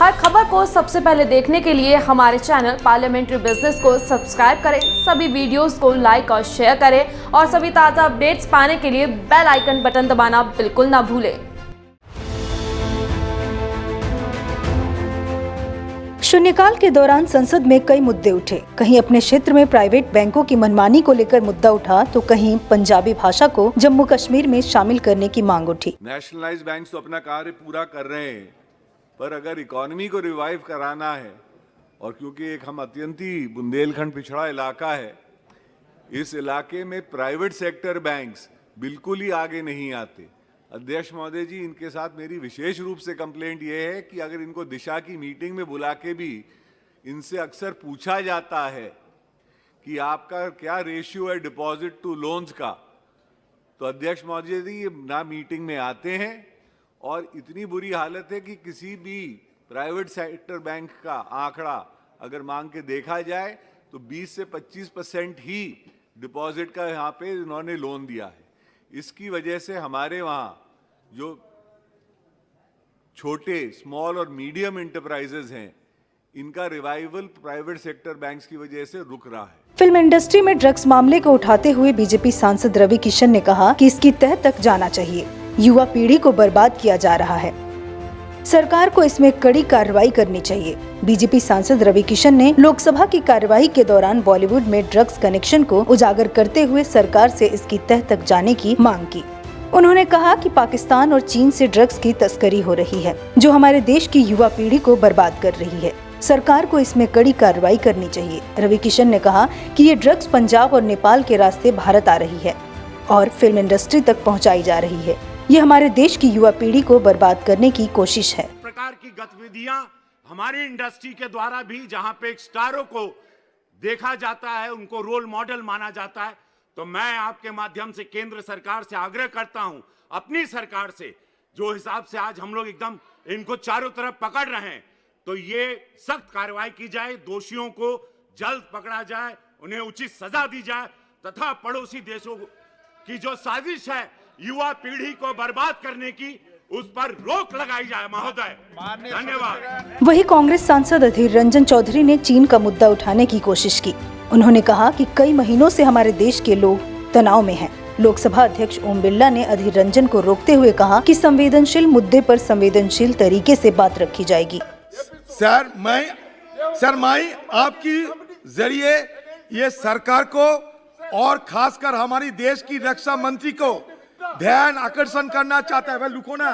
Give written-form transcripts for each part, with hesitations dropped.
हर खबर को सबसे पहले देखने के लिए हमारे चैनल पार्लियामेंट्री बिजनेस को सब्सक्राइब करें, सभी वीडियोस को लाइक और शेयर करें और सभी ताज़ा अपडेट्स पाने के लिए बेल आइकन बटन दबाना बिल्कुल ना भूलें। शून्यकाल के दौरान संसद में कई मुद्दे उठे। कहीं अपने क्षेत्र में प्राइवेट बैंकों की मनमानी को लेकर मुद्दा उठा तो कहीं पंजाबी भाषा को जम्मू कश्मीर में शामिल करने की मांग उठी। नेशनलाइज्ड बैंक्स तो अपना कार्य पूरा कर रहे हैं, पर अगर इकोनॉमी को रिवाइव कराना है और क्योंकि एक हम अत्यंत ही बुंदेलखंड पिछड़ा इलाका है, इस इलाके में प्राइवेट सेक्टर बैंक्स बिल्कुल ही आगे नहीं आते। अध्यक्ष महोदय जी, इनके साथ मेरी विशेष रूप से कंप्लेंट ये है कि अगर इनको दिशा की मीटिंग में बुला के भी इनसे अक्सर पूछा जाता है कि आपका क्या रेशियो है डिपॉजिट टू लोन्स का, तो अध्यक्ष महोदय जी ना मीटिंग में आते हैं और इतनी बुरी हालत है कि किसी भी प्राइवेट सेक्टर बैंक का आंकड़ा अगर मांग के देखा जाए तो 20 से 25% ही डिपॉजिट का यहाँ पे इन्होंने लोन दिया है। इसकी वजह से हमारे वहाँ जो छोटे स्मॉल और मीडियम इंटरप्राइजेज हैं, इनका रिवाइवल प्राइवेट सेक्टर बैंक्स की वजह से रुक रहा है। फिल्म इंडस्ट्री में ड्रग्स मामले को उठाते हुए बीजेपी सांसद रवि किशन ने कहा कि इसकी तह तक जाना चाहिए। युवा पीढ़ी को बर्बाद किया जा रहा है, सरकार को इसमें कड़ी कार्रवाई करनी चाहिए। बीजेपी सांसद रवि किशन ने लोकसभा की कार्यवाही के दौरान बॉलीवुड में ड्रग्स कनेक्शन को उजागर करते हुए सरकार से इसकी तह तक जाने की मांग की। उन्होंने कहा कि पाकिस्तान और चीन से ड्रग्स की तस्करी हो रही है, जो हमारे देश की युवा पीढ़ी को बर्बाद कर रही है। सरकार को इसमें कड़ी कार्रवाई करनी चाहिए। रवि किशन ने कहा कि ये ड्रग्स पंजाब और नेपाल के रास्ते भारत आ रही है और फिल्म इंडस्ट्री तक पहुँचाई जा रही है। ये हमारे देश की युवा पीढ़ी को बर्बाद करने की कोशिश है। प्रकार की गतिविधियां हमारी इंडस्ट्री के द्वारा भी, जहां पे स्टारों को देखा जाता है, उनको रोल मॉडल माना जाता है, तो मैं आपके माध्यम से केंद्र सरकार से आग्रह करता हूं, अपनी सरकार से, जो हिसाब से आज हम लोग एकदम इनको चारों तरफ पकड़ रहे हैं, तो ये सख्त कार्रवाई की जाए, दोषियों को जल्द पकड़ा जाए, उन्हें उचित सजा दी जाए तथा पड़ोसी देशों की जो साजिश है युवा पीढ़ी को बर्बाद करने की, उस पर रोक लगाई जाए। महोदय, धन्यवाद। वही कांग्रेस सांसद अधीर रंजन चौधरी ने चीन का मुद्दा उठाने की कोशिश की। उन्होंने कहा कि कई महीनों से हमारे देश के लोग तनाव में हैं। लोकसभा अध्यक्ष ओम बिरला ने अधीर रंजन को रोकते हुए कहा कि संवेदनशील मुद्दे पर संवेदनशील तरीके से बात रखी जाएगी। सर मैं आपकी जरिए ये सरकार को और खासकर हमारी देश की रक्षा मंत्री को ध्यान आकर्षण करना चाहता है। वह लुको ना,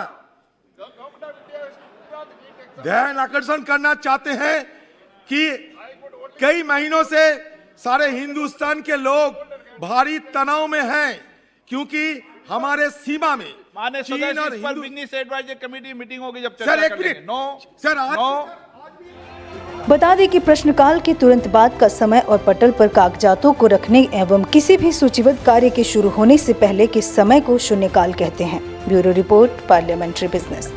ध्यान आकर्षण करना चाहते हैं कि कई महीनों से सारे हिंदुस्तान के लोग भारी तनाव में हैं, क्योंकि हमारे सीमा में चीन और बिजनेस एडवाइजरी कमेटी मीटिंग होगी जब सर एक मिनट बता दें कि प्रश्नकाल के तुरंत बाद का समय और पटल पर कागजातों को रखने एवं किसी भी सूचीबद्ध कार्य के शुरू होने से पहले के समय को शून्यकाल कहते हैं। Bureau report, parliamentary business.